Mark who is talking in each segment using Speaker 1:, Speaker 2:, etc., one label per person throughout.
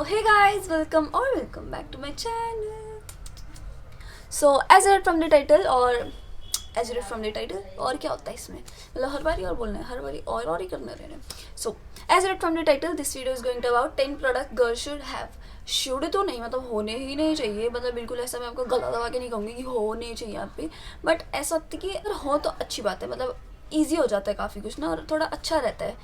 Speaker 1: hey guys, welcome back to my channel. So as you read from the title और क्या होता है इसमें, मतलब हर बारी और बोलना है, हर बारी और ही करना रहना है. So as you read from the title, this video is going to about 10 product girls should have. Should तो नहीं, मतलब होने ही नहीं चाहिए, मतलब बिल्कुल ऐसा मैं आपको गला दबा के नहीं कहूँगी कि होने चाहिए आप पे, बट ऐसा होता है कि अगर हो तो अच्छी बात है, मतलब ईजी हो जाता है काफ़ी कुछ ना, और थोड़ा अच्छा रहता है,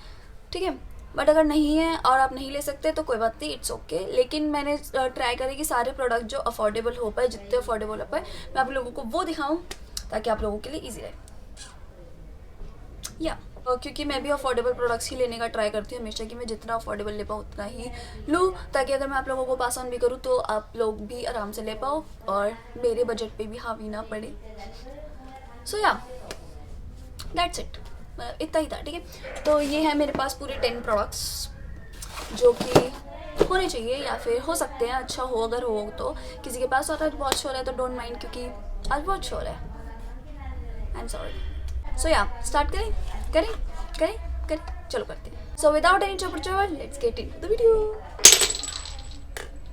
Speaker 1: ठीक है. बट अगर नहीं है और आप नहीं ले सकते तो कोई बात नहीं, इट्स ओके. लेकिन मैंने ट्राई करी कि सारे प्रोडक्ट जो अफोर्डेबल हो पाए, जितने अफोर्डेबल हो पाए, मैं आप लोगों को वो दिखाऊं ताकि आप लोगों के लिए ईजी रहे. या क्योंकि मैं भी अफोर्डेबल प्रोडक्ट्स ही लेने का ट्राई करती हूँ हमेशा, कि मैं जितना अफोर्डेबल ले पाऊँ उतना ही लूँ, ताकि अगर मैं आप लोगों को पास ऑन भी करूँ तो आप लोग भी आराम से ले पाओ और मेरे बजट पे भी हावी ना पड़े. सो या दैट्स इट, इतना ही था, ठीक है. तो ये है मेरे पास पूरे 10 प्रोडक्ट्स जो कि होने चाहिए या फिर हो सकते हैं. अच्छा हो अगर हो तो, किसी के पास और आज बहुत शोर है तो डोंट माइंड, क्योंकि आज बहुत शोर है, आई एम सॉरी. सो या स्टार्ट करें, चलो करते हैं. सो विदाउट एनी चपर let's get into the video.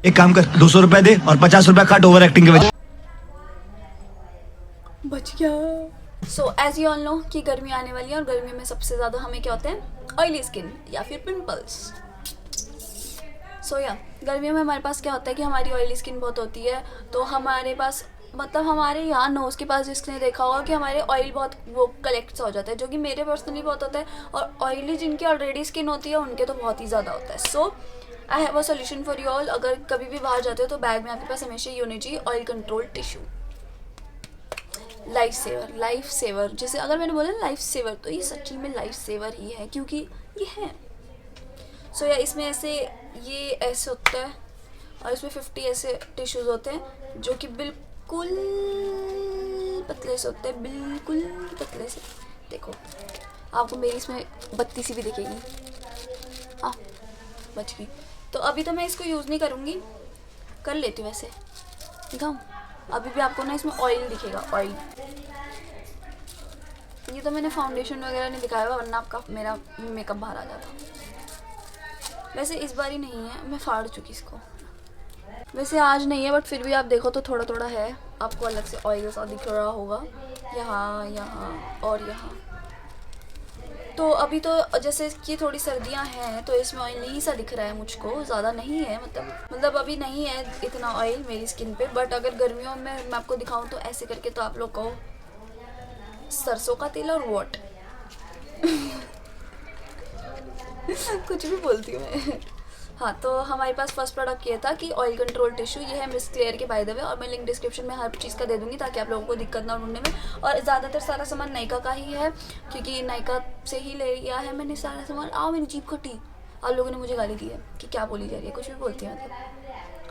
Speaker 2: एक काम कर, 200 रुपए दे और 50 रुपए काट ओवर एक्टिंग के वजह.
Speaker 1: बच गया. So as you all know कि गर्मी आने वाली है, और गर्मी में सबसे ज़्यादा हमें क्या होते हैं, ऑयली स्किन या फिर पिंपल्स. सो या गर्मियों में हमारे पास क्या होता है कि हमारी ऑयली स्किन बहुत होती है, तो हमारे पास, मतलब हमारे यहाँ नोज़ के पास जिसने देखा होगा कि हमारे ऑयल बहुत वो कलेक्ट हो जाता है, जो कि मेरे पर्सनली बहुत होता है, और ऑयली जिनकी ऑलरेडी स्किन होती है उनके तो बहुत ही ज़्यादा होता है. So I have a solution for you all. अगर कभी भी बाहर जाते हो तो बैग में आपके पास हमेशा ये होनी चाहिए oil control tissue. Life saver जैसे अगर मैंने बोला लाइफ सेवर, तो ये सच्ची में लाइफ सेवर ही है, क्योंकि ये है. सो या इसमें ऐसे ये ऐसे होता है, और इसमें 50 ऐसे टिश्यूज़ होते हैं जो कि बिल्कुल पतले से होते हैं, बिल्कुल पतले से. देखो आपको मेरी इसमें बत्ती सी भी दिखेगी. हाँ बच गई. तो अभी तो मैं इसको यूज़ नहीं करूँगी, कर लेती हूँ वैसे, दिखाऊँ. अभी भी आपको ना इसमें ऑयल दिखेगा, ऑयल. ये तो मैंने फाउंडेशन वगैरह नहीं दिखाया, वरना आपका मेरा मेकअप बाहर आ जाता. वैसे इस बार ही नहीं है, मैं फाड़ चुकी इसको. वैसे आज नहीं है, बट फिर भी आप देखो तो थोड़ा थोड़ा है, आपको अलग से ऑयल सा दिख रहा होगा यहाँ और यहाँ. तो अभी तो जैसे कि थोड़ी सर्दियाँ हैं तो इसमें ऑयल नहीं सा दिख रहा है मुझको, ज़्यादा नहीं है, मतलब अभी नहीं है इतना ऑयल मेरी स्किन पे. बट अगर गर्मियों में मैं आपको दिखाऊं तो ऐसे करके तो आप लोग कहो सरसों का तेल और वॉट कुछ भी बोलती हूँ मैं. हाँ, तो हमारे पास फर्स्ट प्रोडक्ट ये था कि ऑयल कंट्रोल टिश्यू. ये है मिस क्लियर के बाय द वे, और मैं लिंक डिस्क्रिप्शन में हर चीज़ का दे दूँगी ताकि आप लोगों को दिक्कत ना ढूंढने में. और ज़्यादातर सारा सामान नायका का ही है, क्योंकि नायका से ही ले लिया है मैंने सारा सामान. आओ मेरी जीभ खट्टी. आप लोगों ने मुझे गाली दी है कि क्या बोली जा रही है, कुछ भी बोलती है मतलब,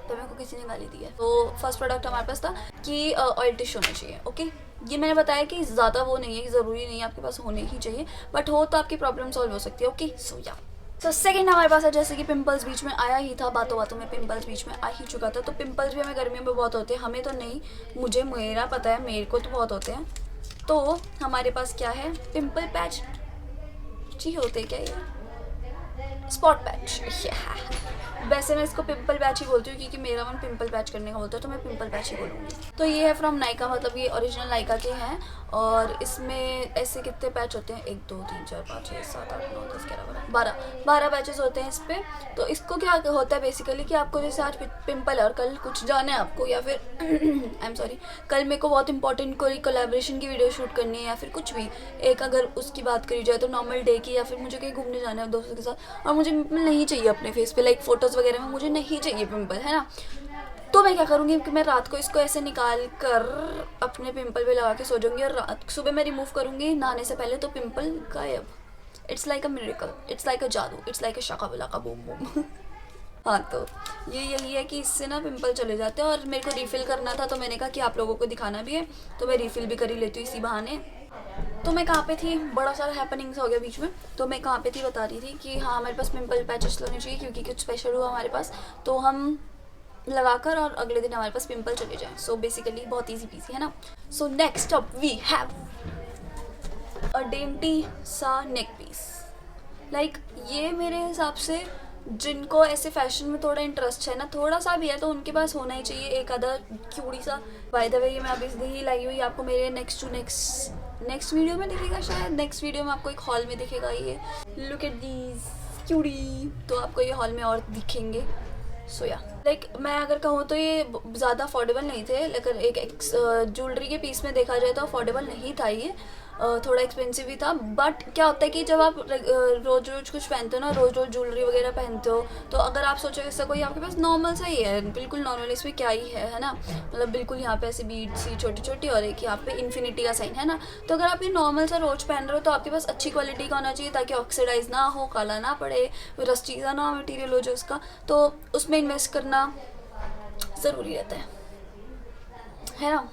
Speaker 1: तो मेरे को किसी ने गाली दी है. तो फर्स्ट प्रोडक्ट हमारे पास था कि ऑयल टिश्यू होना चाहिए. ओके, ये मैंने बताया कि ज़्यादा वो नहीं है, कि ज़रूरी नहीं है आपके पास होने ही चाहिए, बट हो तो आपकी प्रॉब्लम सॉल्व हो सकती है. ओके, सो या तो सेकेंड हमारे पास है, जैसे कि पिंपल्स बीच में आया ही था, बातों बातों में पिंपल्स बीच में आ ही चुका था. तो पिंपल्स भी हमें गर्मियों में बहुत होते हैं, हमें तो नहीं, मुझे मेरा पता है, मेरे को तो बहुत होते हैं. तो हमारे पास क्या है, पिंपल पैच जी होते क्या, ये स्पॉट पैच. वैसे मैं इसको पिंपल पैच ही बोलती हूँ, क्योंकि मेरा मन पिंपल पैच करने का बोलता है, तो मैं पिंपल पैच ही बोलूँगी. तो ये है फ्रॉम नायका, मतलब ये ओरिजिनल नायका के हैं. और इसमें ऐसे कितने पैच होते हैं, 1 2 3 4 5 6 7 8 9 10 11 12 पैचेस होते हैं इस पर. तो इसको क्या होता है बेसिकली कि आपको जैसे आज पिंपल है और कल कुछ जाना है आपको, या फिर आई एम सॉरी, कल मेरे को बहुत इंपॉर्टेंट कोई कोलैबोरेशन की वीडियो शूट करनी है, या फिर कुछ भी एक, अगर उसकी बात करी जाए तो नॉर्मल डे की, या फिर मुझे कहीं घूमने जाना है दोस्तों के साथ, और मुझे पिंपल नहीं चाहिए अपने फेस पे, लाइक फोटोज़ वगैरह में मुझे नहीं चाहिए पिंपल, है ना. तो मैं क्या करूँगी कि मैं रात को इसको ऐसे निकाल कर अपने पिंपल पे लगा के सो जाऊँगी, और रात सुबह मैं रिमूव करूँगी नहाने से पहले, तो पिंपल गायब. It's like a miracle, it's like a जादू, इट्स लाइक अ शाका बलाका बूम बूम. हाँ, तो ये यही है कि इससे ना पिंपल चले जाते हैं. और मेरे को रिफ़िल करना था, तो मैंने कहा कि आप लोगों को दिखाना भी है, तो मैं रिफ़िल भी कर ही लेती हूँ इसी बहाने. तो मैं कहाँ पे थी, बड़ा सारा हैपनिंग्स हो गया बीच में. तो मैं कहाँ पे थी बता रही थी कि हाँ, हमारे पास पिंपल पैचेस होने चाहिए, क्योंकि कुछ स्पेशल हुआ हमारे पास तो हम लगाकर और अगले दिन हमारे पास पिंपल चले जाएं. सो बेसिकली बहुत इजी पीसी है ना. So next up we have a dainty सा नेक पीस. लाइक ये मेरे हिसाब से जिनको ऐसे फैशन में थोड़ा इंटरेस्ट है ना, थोड़ा सा भी है, तो उनके पास होना ही चाहिए एक आधा क्यूटी सा। बाय द वे ये मैं अभी ही लाई हुई, आपको मेरे नेक्स्ट वीडियो में दिखेगा, शायद नेक्स्ट वीडियो में आपको एक हॉल में दिखेगा ये। लुक एट दीज क्यूटी, तो आपको ये हॉल में और दिखेंगे। सो या लाइक मैं अगर कहूँ तो ये ज़्यादा अफोर्डेबल नहीं थे, लेकिन एक ज्वेलरी के पीस में देखा जाए तो अफोर्डेबल नहीं था ये, थोड़ा एक्सपेंसिव भी था। बट क्या होता है कि जब आप रोज़ रोज़ कुछ पहनते हो ना, रोज़ रोज़ ज्वेलरी वगैरह पहनते हो, तो अगर आप सोचो इससे कोई आपके पास नॉर्मल सा ही है, बिल्कुल नॉर्मल, इसमें क्या ही है ना, मतलब बिल्कुल यहाँ पे ऐसे बीड सी छोटी छोटी और एक यहाँ पे इन्फिनिटी का साइन है ना। तो अगर आप ये नॉर्मल सा रोज पहन रहे हो तो आपके पास अच्छी क्वालिटी का होना चाहिए, ताकि ऑक्सीडाइज ना हो, काला ना पड़े, रस्टीज़ा ना मटीरियल हो जो उसका, तो उसमें इन्वेस्ट करना ज़रूरी रहता है ना।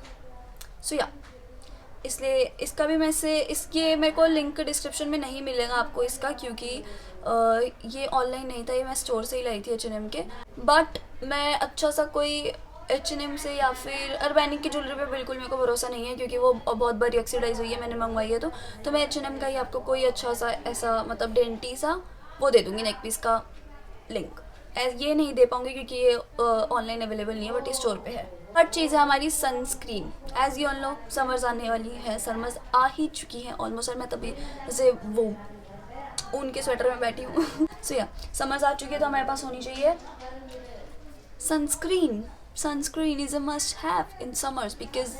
Speaker 1: सो या इसलिए इसका भी मैं से इसके मेरे को लिंक डिस्क्रिप्शन में नहीं मिलेगा आपको इसका, क्योंकि ये ऑनलाइन नहीं था, ये मैं स्टोर से ही लाई थी H&M के। बट मैं अच्छा सा कोई H&M से या फिर अर्बैनिक की ज्वेलरी पे बिल्कुल मेरे को भरोसा नहीं है, क्योंकि वो बहुत बार ऑक्सीडाइज हुई है, मैंने मंगवाई है। तो मैं H&M का ही आपको कोई अच्छा सा ऐसा मतलब डेंटी सा वो दे दूँगी नेक पीस का लिंक। ये नहीं दे पाऊँगी क्योंकि ये ऑनलाइन अवेलेबल नहीं है, बट ये स्टोर पे है। थर्ड चीज़ है हमारी sunscreen. As you all know summers आने वाली है, समर्स आ ही चुकी है ऑलमोस्ट, और मैं तभी जैसे वो ऊन के स्वेटर में बैठी हूँ। सो या समर्स आ चुकी है तो हमारे पास होनी चाहिए sunscreen. Sunscreen is a must have in summers, because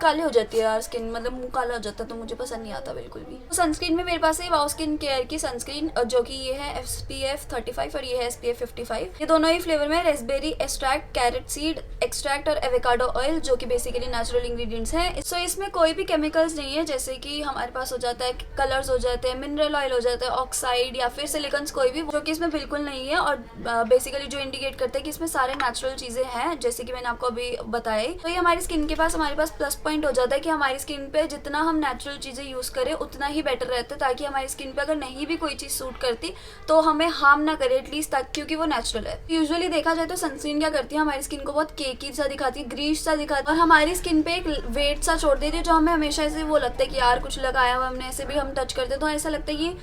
Speaker 1: काली हो जाती है यार स्किन, मतलब मुंह काला हो जाता है, तो मुझे पसंद नहीं आता बिल्कुल भी। तो सनस्क्रीन में मेरे पास है वाओ स्किन केयर की सनस्क्रीन, जो कि ये है SPF 35 और ये है SPF 55। ये दोनों ही फ्लेवर में raspberry extract, carrot seed extract और एवोकाडो ऑयल, जो कि बेसिकली नेचुरल इंग्रेडिएंट्स हैं। सो इसमें कोई भी केमिकल्स नहीं है, जैसे कि हमारे पास हो जाता है कलर्स हो जाते हैं, मिनरल ऑयल हो जाता है, ऑक्साइड या फिर सिलिकॉन्स, कोई भी, जो कि इसमें बिल्कुल नहीं है। और बेसिकली जो इंडिकेट करते हैं कि इसमें सारे नेचुरल चीज़ें हैं, जैसे कि मैंने आपको अभी बताया। तो ये हमारी स्किन के पास हमारे पास प्लस पॉइंट हो जाता है कि हमारी स्किन पे जितना हम नेचुरल चीज़ें यूज़ करें उतना ही बेटर रहता है, ताकि हमारी स्किन पे अगर नहीं भी कोई चीज़ सूट करती तो हमें हार्म ना करे एटलीस्ट तक, क्योंकि वो नेचुरल है। यूजुअली देखा जाए तो सनस्क्रीन क्या करती है, हमारी स्किन को बहुत केकी सा दिखाती है, ग्रीस सा दिखाती है, और हमारी स्किन पे एक वेट सा छोड़ देती है, जो हमें हमेशा ऐसे वो लगता है कि यार कुछ लगाया हुआ हमने, ऐसे भी हम टच करते हैं तो ऐसा लगता है कि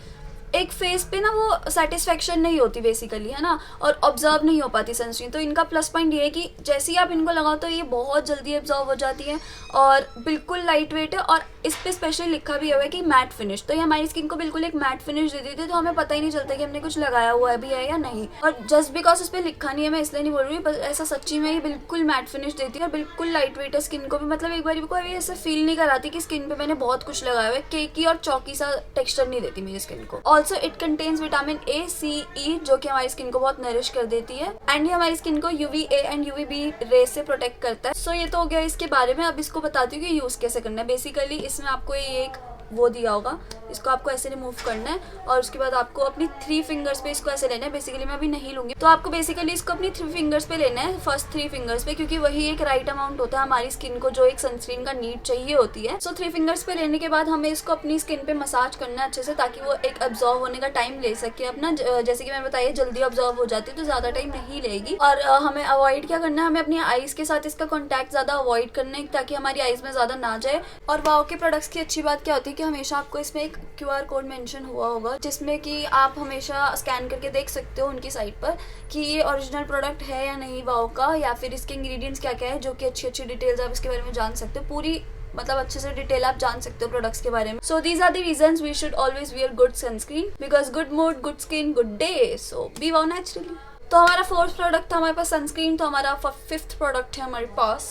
Speaker 1: एक फेस पे ना वो सेटिस्फेक्शन नहीं होती बेसिकली, है ना, और ऑब्जर्व नहीं हो पाती सनस्क्रीन। तो इनका प्लस पॉइंट ये है कि जैसे ही आप इनको लगाओ तो ये बहुत जल्दी ऑब्जर्व हो जाती है और बिल्कुल लाइट वेट है, और इस पर स्पेशली लिखा भी हुआ है कि मैट फिनिश। तो ये हमारी स्किन को बिल्कुल एक मैट फिनिश दे देती है, तो हमें पता ही नहीं चलता कि हमने कुछ लगाया हुआ भी है या नहीं। और जस्ट बिकॉज इस पर लिखा नहीं है मैं इसलिए नहीं बोल रही हूँ, बस ऐसा सच्ची में ये बिल्कुल मैट फिनिश देती है और बिल्कुल लाइट वेट है स्किन को भी, मतलब एक बार को ऐसा फील नहीं कराती कि स्किन पे मैंने बहुत कुछ लगाया हुआ है। केकी और चौकी सा टेक्सचर नहीं देती मेरी स्किन को। Also it contains vitamin A, C, E, जो कि हमारी स्किन को बहुत नरिश कर देती है, एंड ये हमारी स्किन को UVA एंड UVB रेस से प्रोटेक्ट करता है। सो ये तो हो गया इसके बारे में। अब इसको बताती हूँ कि यूज कैसे करना है। बेसिकली इसमें आपको ये एक वो दिया होगा, इसको आपको ऐसे रिमूव करना है और उसके बाद आपको अपनी 3 फिंगर्स पे इसको ऐसे लेना है। बेसिकली मैं अभी नहीं लूंगी, तो आपको बेसिकली इसको अपनी 3 फिंगर्स पे लेना है, फर्स्ट 3 फिंगर्स पे, क्योंकि वही एक राइट अमाउंट होता है हमारी स्किन को जो एक सनस्क्रीन का नीड चाहिए होती है। सो 3 फिंगर्स पे लेने के बाद हमें इसको अपनी स्किन पे मसाज करना है अच्छे से, ताकि वो एक अब्जॉर्व होने का टाइम ले सके अपना। जैसे कि मैंने बताया जल्दी अब्जॉर्व हो जाती है तो ज्यादा टाइम नहीं लेगी। और हमें अवॉइड क्या करना है, हमें अपनी आईज के साथ इसका कॉन्टैक्ट ज्यादा अवॉइड करना है, ताकि हमारी आईज में ज्यादा ना जाए। और वाओ के प्रोडक्ट्स की अच्छी बात क्या होती है कि हमेशा आपको इसमें एक QR कोड मेंशन हुआ होगा, जिसमें कि आप हमेशा स्कैन करके देख सकते हो उनकी साइट पर कि ये ओरिजिनल प्रोडक्ट है या नहीं वाओ का, या फिर इसके इंग्रेडिएंट्स क्या क्या है, जो कि अच्छी अच्छी डिटेल्स आप इसके बारे में जान सकते हो। पूरी मतलब अच्छे से डिटेल आप जान सकते हो प्रोडक्ट्स के बारे में। So these are the reasons we should always wear good sunscreen, because good mood good skin good day, so be wow naturally. तो हमारा 4th प्रोडक्ट था हमारे पास सनस्क्रीन, तो हमारा 5th प्रोडक्ट है हमारे पास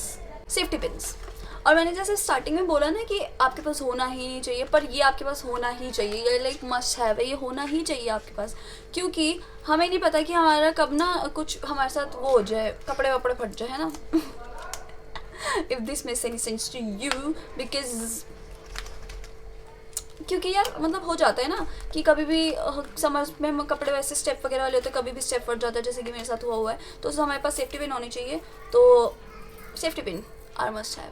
Speaker 1: सेफ्टी पिन्स। और मैंने जैसे स्टार्टिंग में बोला ना कि आपके पास होना ही नहीं चाहिए, पर ये आपके पास होना ही चाहिए, ये लाइक मस्ट हैव है, ये होना ही चाहिए आपके पास, क्योंकि हमें नहीं पता कि हमारा कब ना कुछ हमारे साथ वो हो जाए, कपड़े वपड़े फट जाए, है ना। If this makes any sense to you, because क्योंकि यार मतलब हो जाता है ना कि कभी भी समझ में कपड़े वैसे स्टेप वगैरह वाले होते हैं, कभी भी स्टेप फट जाता है, जैसे कि मेरे साथ हुआ है। तो हमारे पास सेफ्टी पिन होनी चाहिए, तो safety pin are must have.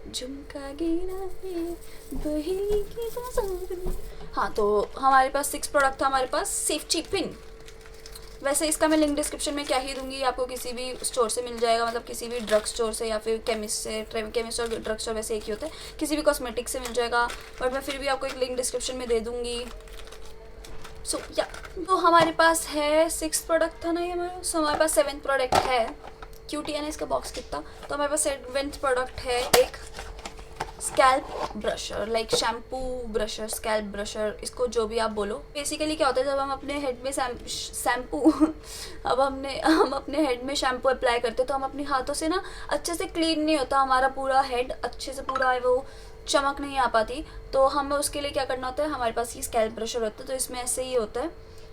Speaker 1: झुमका गिरा है बहेली की बाज़ार। हाँ, तो हमारे पास 6 प्रोडक्ट था हमारे पास सेफ्टी पिन। वैसे इसका मैं लिंक डिस्क्रिप्शन में क्या ही दूंगी, आपको किसी भी स्टोर से मिल जाएगा, मतलब किसी भी ड्रग स्टोर से या फिर केमिस्ट से। केमिस्ट और ड्रग स्टोर वैसे एक ही होता है, किसी भी कॉस्मेटिक से मिल जाएगा, बट मैं फिर भी आपको एक लिंक डिस्क्रिप्शन में दे दूंगी। सो या तो हमारे पास है 6 प्रोडक्ट था ना ये हमारा, सो हमारे पास 7th प्रोडक्ट है। क्यूटी है ना इसका बॉक्स कितना, तो हमारे पास 7th प्रोडक्ट है एक scalp brusher, like shampoo brusher, scalp brusher, इसको जो भी आप बोलो। बेसिकली क्या होता है, जब हम अपने हेड में शैम्पू हम अपने हेड में शैम्पू अप्लाई करते हैं तो हम अपने हाथों से ना अच्छे से क्लीन नहीं होता हमारा पूरा हेड, अच्छे से पूरा वो चमक नहीं आ पाती। तो हमें उसके लिए क्या करना होता है, हमारे पास ये स्कैल्प ब्रशर होता है, तो इसमें ऐसे ही होता है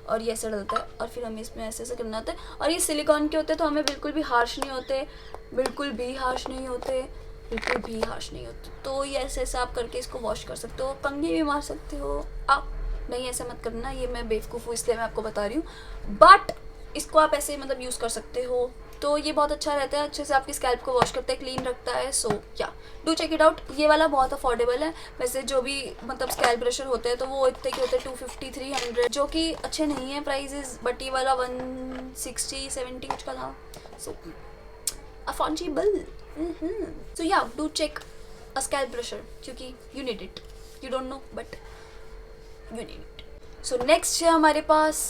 Speaker 1: और ये ऐसे डलता है और फिर हमें इसमें ऐसे ऐसे करना होता है। और ये सिलिकॉन के होते हैं तो हमें बिल्कुल भी हार्श नहीं होते, बिल्कुल भी हार्श नहीं होते, बिल्कुल भी हार्श नहीं होते। तो ये ऐसे ऐसे आप करके इसको वॉश कर सकते हो, कंघी भी मार सकते हो आप। नहीं ऐसा मत करना, ये मैं बेवकूफ़ हूँ इसलिए मैं आपको बता रही हूँ, बट इसको आप ऐसे मतलब यूज़ कर सकते हो। तो ये बहुत अच्छा रहता है, अच्छे से आपकी स्कैल्प को वॉश करता है, क्लीन रखता है। सो yeah do check it out. ये वाला बहुत अफोर्डेबल है, वैसे जो भी मतलब स्कैल्प ब्रशर होते हैं तो वो इतने के होते हैं 250 300, जो कि अच्छे नहीं है प्राइजेस, बट ये वाला 160 70 कुछ का था। सो affordable. So yeah do check a scalp brusher, क्योंकि you need it, you don't know but you need it. So next है हमारे पास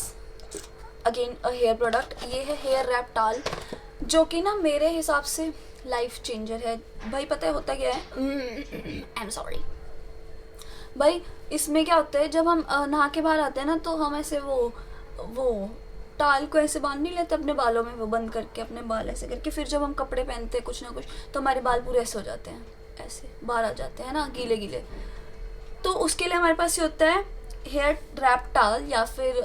Speaker 1: अगेन अ हेयर प्रोडक्ट, ये है हेयर रैप टाल, जो कि ना मेरे हिसाब से लाइफ चेंजर है भाई। पता है होता क्या है, आई एम सॉरी भाई, इसमें क्या होता है जब हम नहा के बाहर आते हैं ना तो हम ऐसे वो टाल को ऐसे बांध नहीं लेते अपने बालों में, वो बंद करके अपने बाल ऐसे करके, फिर जब हम कपड़े पहनते हैं कुछ ना कुछ तो हमारे बाल पूरे ऐसे हो जाते हैं, ऐसे बाहर आ जाते हैं ना गीले गीले। तो उसके लिए हमारे पास ये होता है हेयर रैप टाल, या फिर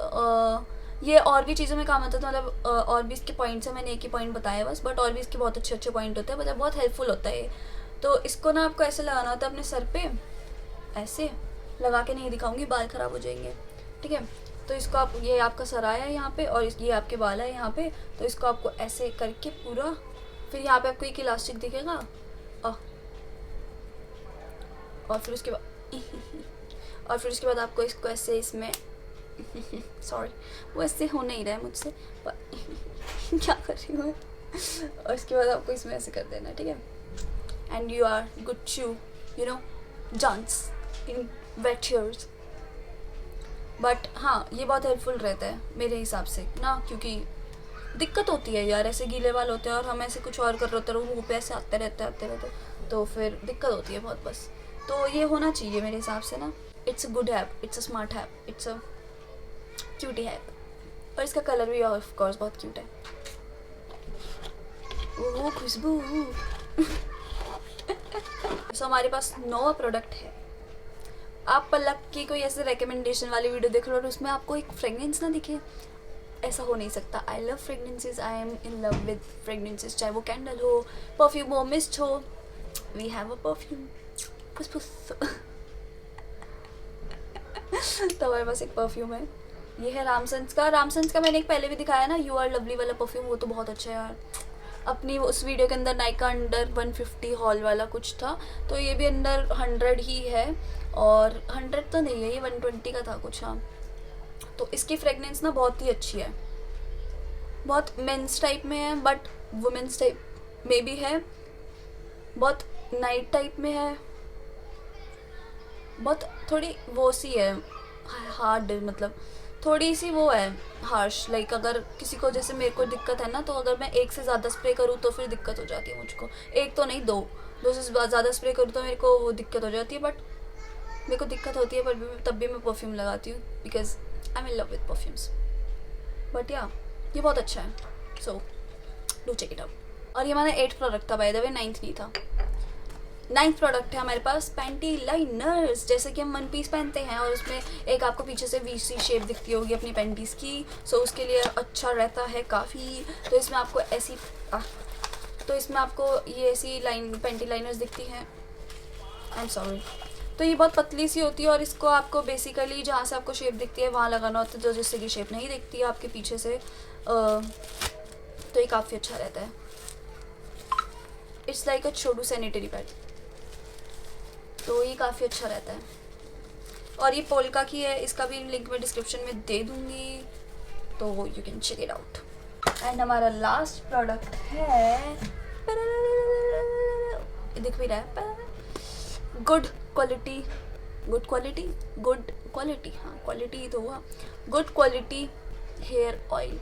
Speaker 1: ये और भी चीज़ों में काम आता है, तो मतलब और भी इसके पॉइंट्स हैं, मैंने एक ही पॉइंट बताया बस, बट और भी इसके बहुत अच्छे अच्छे पॉइंट होते हैं, मतलब बहुत हेल्पफुल होता है ये। तो इसको ना आपको ऐसे लगाना होता है अपने सर पे, ऐसे लगा के नहीं दिखाऊंगी, बाल ख़राब हो जाएंगे, ठीक है। तो इसको आप, ये आपका सर आया है यहाँ पे और ये आपके बाल है यहाँ पे, तो इसको आपको ऐसे करके पूरा, फिर यहाँ पे आपको एक इलास्टिक दिखेगा और फिर उसके बाद आपको इसको ऐसे इसमें सॉरी वो ऐसे हो नहीं रहा है मुझसे पर क्या कर रही हूँ और इसके बाद आपको इसमें ऐसे कर देना, ठीक है। And you are good to you know dance in wet hairs. But हाँ ये बहुत हेल्पफुल रहता है मेरे हिसाब से ना, क्योंकि दिक्कत होती है यार, ऐसे गीले बाल होते हैं और हम ऐसे कुछ और कर रहे होते हैं, मुँह पे ऐसे आते रहते तो फिर दिक्कत होती है बहुत बस। तो ये होना चाहिए मेरे हिसाब से ना। It's a good hap, it's a smart hap, it's a cutie hap, और इसका कलर भी ऑफ कोर्स बहुत क्यूट है। ओह खुशबू। सो हमारे पास 9 प्रोडक्ट है। आप पलक की कोई ऐसे रिकमेंडेशन वाली वीडियो देख लो और उसमें आपको एक फ्रेगनेंस ना दिखे, ऐसा हो नहीं सकता। I love fragrances, I am in love with fragrances, चाहे वो कैंडल हो, परफ्यूम हो, मिस्ट हो। वी हैव अ परफ्यूम पुस पुस। तो हमारे पास एक परफ्यूम है, ये है रामसन्स का मैंने एक पहले भी दिखाया ना, यू आर लवली वाला परफ्यूम, वो तो बहुत अच्छा है यार। अपनी उस वीडियो के अंदर नाइका अंडर 150 हॉल वाला कुछ था, तो ये भी अंडर 100 ही है, और 100 तो नहीं है, ये 120 का था कुछ। हाँ तो इसकी फ्रेगनेंस ना बहुत ही अच्छी है, बहुत मेंस टाइप में है बट वुमेन्स टाइप में भी है, बहुत नाइट टाइप में है, बहुत थोड़ी वो सी है हार्ड, मतलब थोड़ी सी वो है हार्श। लाइक अगर किसी को, जैसे मेरे को दिक्कत है ना, तो अगर मैं एक से ज़्यादा स्प्रे करूँ तो फिर दिक्कत हो जाती है मुझको, एक तो नहीं दो से ज़्यादा स्प्रे करूँ तो मेरे को वो दिक्कत हो जाती है। बट मेरे को दिक्कत होती है पर तब भी मैं परफ्यूम लगाती हूँ, because I am in love with perfumes. But या ये बहुत अच्छा है, so do check it out. और ये हमारा 8th प्रोडक्ट था, बाय द वे 9th नहीं था। 9th प्रोडक्ट है हमारे पास पैंटी लाइनर्स। जैसे कि हम वन पीस पहनते हैं और उसमें एक आपको पीछे से वीसी शेप दिखती होगी अपनी पैंटीज़ की, सो उसके लिए अच्छा रहता है काफ़ी। तो इसमें आपको ऐसी ये ऐसी पैंटी लाइनर्स दिखती हैं, आई एम सॉरी। तो ये बहुत पतली सी होती है और इसको आपको बेसिकली जहाँ से आपको शेप दिखती है वहाँ लगाना होता है, तो जिससे कि शेप नहीं दिखती है आपके पीछे से। तो ये काफ़ी अच्छा रहता है। It's like a Chhotu sanitary pad, तो ये काफ़ी अच्छा रहता है। और ये पोल्का की है, इसका भी लिंक मैं डिस्क्रिप्शन में दे दूँगी, तो you can check it out. And हमारा लास्ट प्रोडक्ट है, दिख भी रहा है, गुड क्वालिटी क्वालिटी, हाँ क्वालिटी ही तो हुआ, गुड क्वालिटी हेयर ऑयल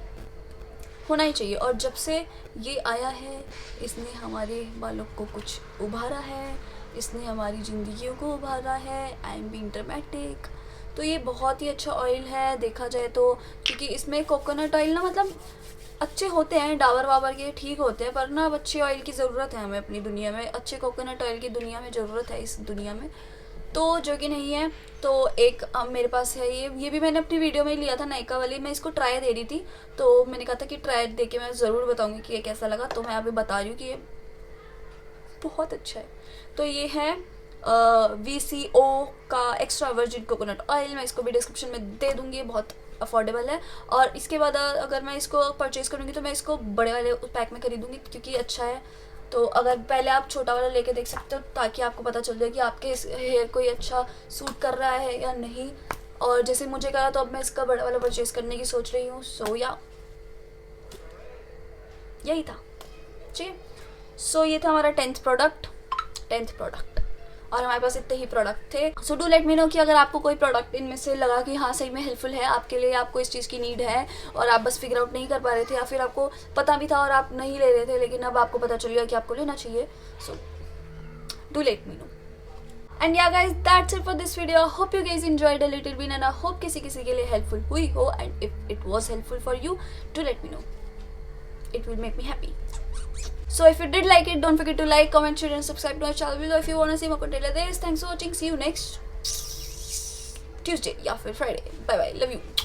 Speaker 1: होना ही चाहिए। और जब से ये आया है इसने हमारे बालों को कुछ उभारा है, इसने हमारी ज़िंदगियों को उभारा है। I am being dramatic. तो ये बहुत ही अच्छा ऑयल है देखा जाए तो, क्योंकि इसमें कोकोनट ऑयल ना मतलब अच्छे होते हैं, डाबर वाबर के ठीक होते हैं, पर ना अब अच्छे ऑयल की ज़रूरत है हमें अपनी दुनिया में, अच्छे कोकोनट ऑयल की दुनिया में ज़रूरत है इस दुनिया में, तो जो कि नहीं है। तो एक मेरे पास है ये भी मैंने अपनी वीडियो में ही लिया था नायका वाली, मैं इसको ट्राई दे रही थी, तो मैंने कहा था कि ट्राई दे के मैं ज़रूर बताऊँगी कि ये कैसा लगा, तो मैं अभी बता रही हूँ कि ये बहुत अच्छा है। तो ये है VCO का एक्स्ट्रा वर्जिन कोकोनट ऑयल, मैं इसको भी डिस्क्रिप्शन में दे दूँगी, बहुत अफोर्डेबल है। और इसके बाद अगर मैं इसको परचेज़ करूँगी तो मैं इसको बड़े वाले पैक में खरीदूँगी क्योंकि अच्छा है। तो अगर पहले आप छोटा वाला लेके देख सकते हो ताकि आपको पता चल जाए कि आपके हेयर को ये अच्छा सूट कर रहा है या नहीं, और जैसे मुझे कहा तो अब मैं इसका बड़ा वाला परचेज़ करने की सोच रही हूँ। सो या यही था जी। सो ये था हमारा 10th प्रोडक्ट, और हमारे पास इतने ही प्रोडक्ट थे। सो डू लेट मी नो कि अगर आपको कोई प्रोडक्ट इनमें से लगा कि हाँ सही में हेल्पफुल है आपके लिए, आपको इस चीज़ की नीड है और आप बस फिगर आउट नहीं कर पा रहे थे, या फिर आपको पता भी था और आप नहीं ले रहे थे लेकिन अब आपको पता चल गया कि आपको लेना चाहिए। So do let me know. And yeah guys that's it for this video. I hope you guys enjoyed a little bit and I hope किसी के लिए हेल्पफुल हुई हो, and if it was helpful for you do let me know, it will make me happy. So if you did like it, don't forget to like, comment, share and subscribe to our channel below if you want to see more content like this. Thanks for watching. See you next Tuesday या फिर Friday. Bye bye. Love you.